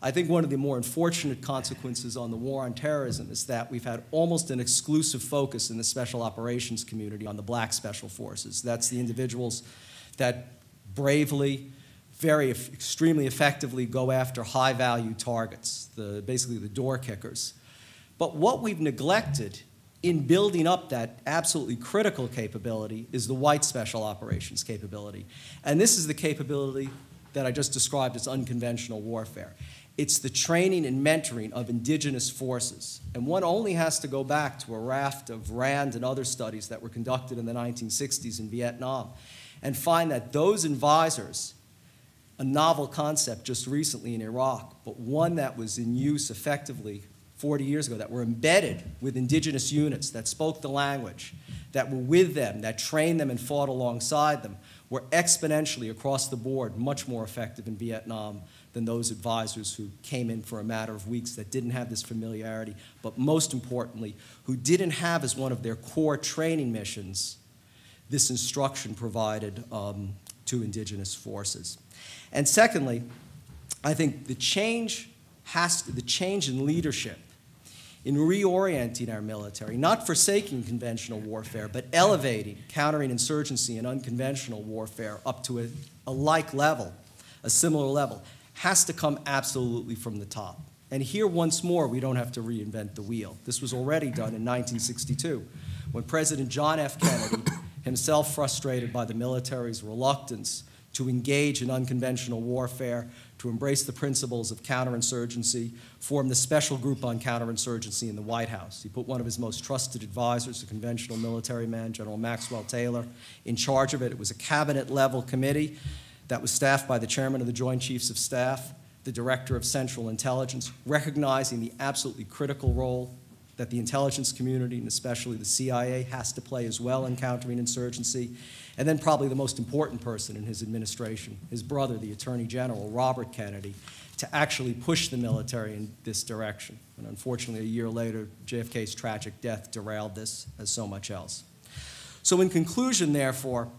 I think one of the more unfortunate consequences on the war on terrorism is that we've had almost an exclusive focus in the special operations community on the black special forces. That's the individuals that bravely, extremely effectively go after high-value targets, basically the door kickers. But what we've neglected in building up that absolutely critical capability is the white special operations capability. And this is the capability that I just described as unconventional warfare. It's the training and mentoring of indigenous forces. And one only has to go back to a raft of RAND and other studies that were conducted in the 1960s in Vietnam and find that those advisors, a novel concept just recently in Iraq, but one that was in use effectively 40 years ago, that were embedded with indigenous units that spoke the language, that were with them, that trained them and fought alongside them, were exponentially across the board much more effective in Vietnam than those advisors who came in for a matter of weeks that didn't have this familiarity, but most importantly, who didn't have as one of their core training missions this instruction provided to indigenous forces. And secondly, I think the change in leadership, in reorienting our military, not forsaking conventional warfare, but elevating countering insurgency and unconventional warfare up to a like level, a similar level, has to come absolutely from the top. And here, once more, we don't have to reinvent the wheel. This was already done in 1962, when President John F. Kennedy, himself frustrated by the military's reluctance to engage in unconventional warfare, to embrace the principles of counterinsurgency, formed the Special Group on Counterinsurgency in the White House. He put one of his most trusted advisors, a conventional military man, General Maxwell Taylor, in charge of it. It was a cabinet-level committee that was staffed by the chairman of the Joint Chiefs of Staff, the director of Central Intelligence, recognizing the absolutely critical role that the intelligence community, and especially the CIA, has to play as well in countering insurgency. And then probably the most important person in his administration, his brother, the Attorney General, Robert Kennedy, to actually push the military in this direction. And unfortunately, a year later, JFK's tragic death derailed this, as so much else. So in conclusion, therefore,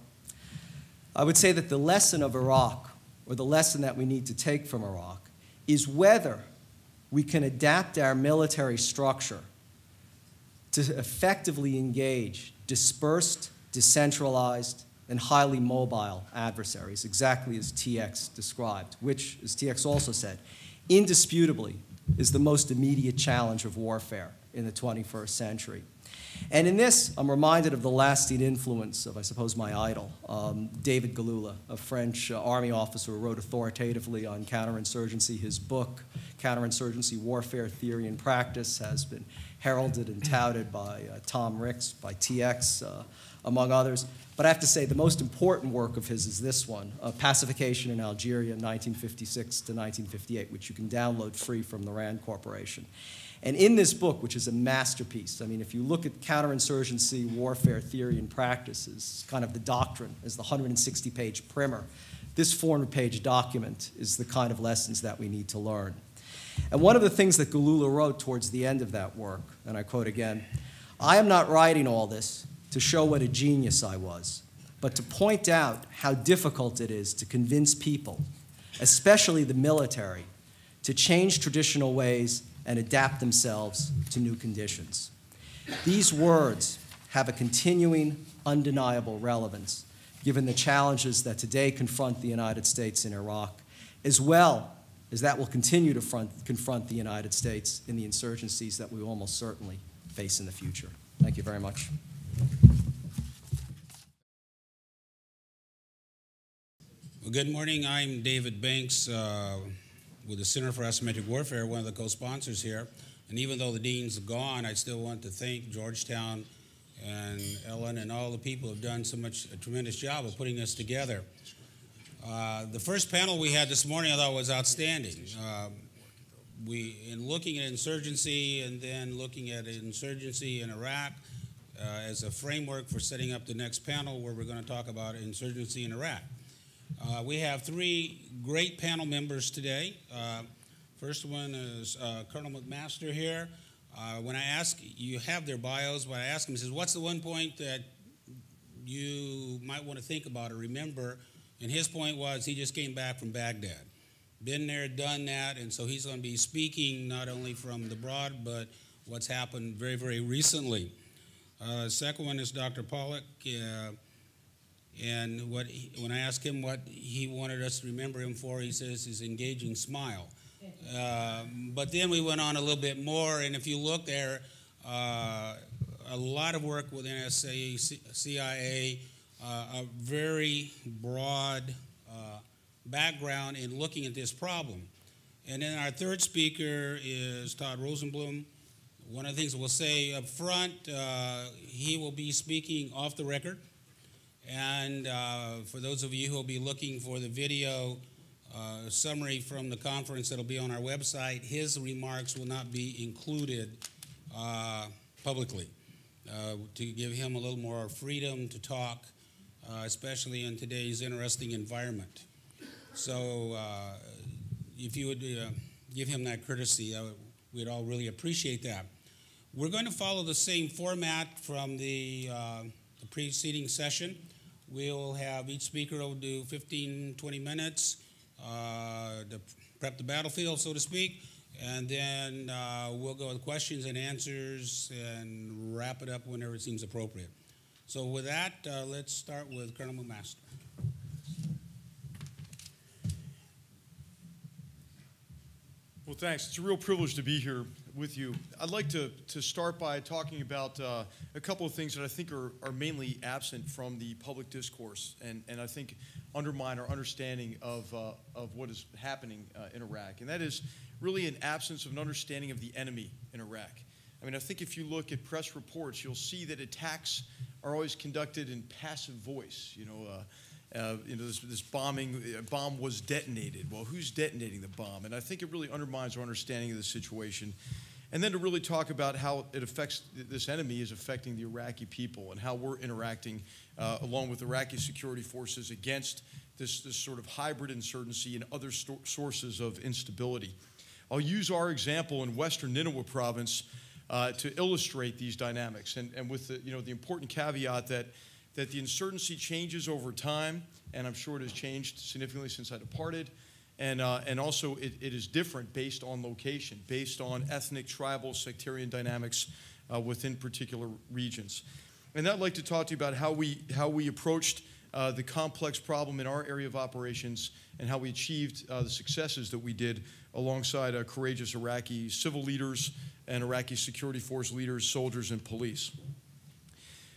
I would say that the lesson of Iraq, or the lesson that we need to take from Iraq, is whether we can adapt our military structure to effectively engage dispersed, decentralized, and highly mobile adversaries, exactly as TX described, which, as TX also said, indisputably is the most immediate challenge of warfare in the 21st century. And in this, I'm reminded of the lasting influence of, I suppose, my idol, David Galula, a French army officer who wrote authoritatively on counterinsurgency. His book, Counterinsurgency, Warfare, Theory, and Practice, has been heralded and touted by Tom Ricks, by TX, among others. But I have to say the most important work of his is this one, Pacification in Algeria, 1956 to 1958, which you can download free from the RAND Corporation. And in this book, which is a masterpiece, I mean, if you look at counterinsurgency, warfare, theory, and practice as kind of the doctrine, as the 160-page primer, this 400-page document is the kind of lessons that we need to learn. And one of the things that Galula wrote towards the end of that work, and I quote again, "I am not writing all this to show what a genius I was, but to point out how difficult it is to convince people, especially the military, to change traditional ways and adapt themselves to new conditions." These words have a continuing, undeniable relevance given the challenges that today confront the United States in Iraq, as well as that will continue to confront the United States in the insurgencies that we will almost certainly face in the future. Thank you very much. Well, good morning. I'm David Banks with the Center for Asymmetric Warfare, one of the co-sponsors here. And even though the dean's gone, I still want to thank Georgetown and Ellen and all the people who have done a tremendous job of putting this together. The first panel we had this morning I thought was outstanding. In looking at insurgency and then looking at insurgency in Iraq as a framework for setting up the next panel where we're going to talk about insurgency in Iraq. We have three great panel members today. First one is Colonel McMaster here. When I ask, you have their bios, when I ask him, he says, what's the one point that you might want to think about or remember? And his point was he just came back from Baghdad. been there, done that, and so he's going to be speaking not only from the broad, but what's happened very, very recently. Second one is Dr. Pollock, and when I asked him what he wanted us to remember him for, he says his engaging smile. But then we went on a little bit more, and if you look there, a lot of work with NSA, CIA, a very broad background in looking at this problem. And then our third speaker is Todd Rosenblum. One of the things we'll say up front, he will be speaking off the record. And for those of you who will be looking for the video summary from the conference that'll be on our website, his remarks will not be included publicly to give him a little more freedom to talk, especially in today's interesting environment. So if you would give him that courtesy, we'd all really appreciate that. We're going to follow the same format from the preceding session. We'll have each speaker will do 15, 20 minutes to prep the battlefield, so to speak, and then we'll go with questions and answers and wrap it up whenever it seems appropriate. So with that, let's start with Colonel McMaster. Well, thanks. It's a real privilege to be here with you. I'd like to start by talking about a couple of things that I think are mainly absent from the public discourse and I think undermine our understanding of what is happening in Iraq. And that is really an absence of an understanding of the enemy in Iraq. I mean, I think if you look at press reports, you'll see that attacks are always conducted in passive voice. This bomb was detonated. Well, who's detonating the bomb? And I think it really undermines our understanding of the situation. And then to really talk about how it affects, this enemy is affecting the Iraqi people and how we're interacting along with Iraqi security forces against this sort of hybrid insurgency and other sources of instability. I'll use our example in western Nineveh province to illustrate these dynamics and with the important caveat that the insurgency changes over time, and I'm sure it has changed significantly since I departed, and also it is different based on location, based on ethnic, tribal, sectarian dynamics within particular regions. And I'd like to talk to you about how we approached the complex problem in our area of operations and how we achieved the successes that we did alongside courageous Iraqi civil leaders and Iraqi security force leaders, soldiers, and police.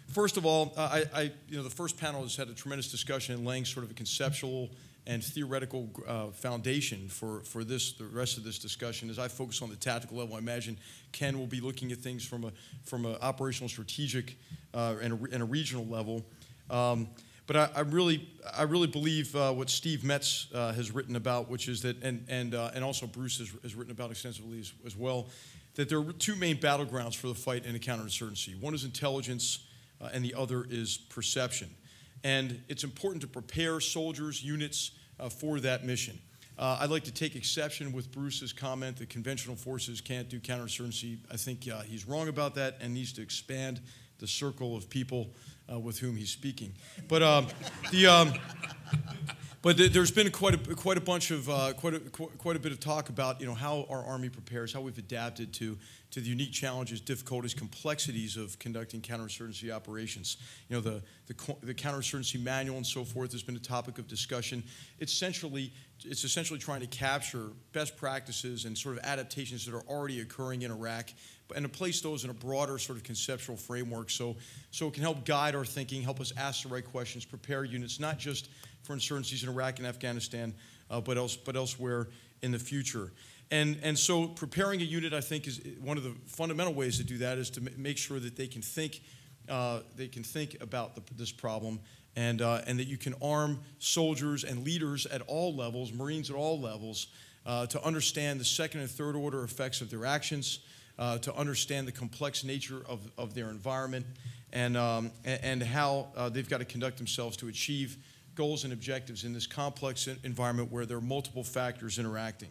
First of all, the first panel has had a tremendous discussion in laying sort of a conceptual and theoretical foundation for the rest of this discussion. As I focus on the tactical level, I imagine Ken will be looking at things from an operational, strategic, and a regional level. But I really believe what Steve Metz has written about, which is that, and also Bruce has written about extensively as well, that there are two main battlegrounds for the fight in a counterinsurgency. One is intelligence, and the other is perception. And it's important to prepare soldiers, units for that mission. I'd like to take exception with Bruce's comment that conventional forces can't do counterinsurgency. I think he's wrong about that and needs to expand the circle of people with whom he's speaking. But there's been quite a bit of talk about how our Army prepares, how we've adapted to the unique challenges, difficulties, complexities of conducting counterinsurgency operations. The counterinsurgency manual and so forth has been a topic of discussion. It's essentially trying to capture best practices and sort of adaptations that are already occurring in Iraq, and to place those in a broader sort of conceptual framework so it can help guide our thinking, help us ask the right questions, prepare units, not just for insurgencies in Iraq and Afghanistan, but elsewhere in the future. And so preparing a unit, I think, is one of the fundamental ways to do that is to make sure that they can think about this problem, and that you can arm soldiers and leaders at all levels, Marines at all levels, to understand the second and third order effects of their actions, to understand the complex nature of their environment, and how they've got to conduct themselves to achieve goals and objectives in this complex environment where there are multiple factors interacting.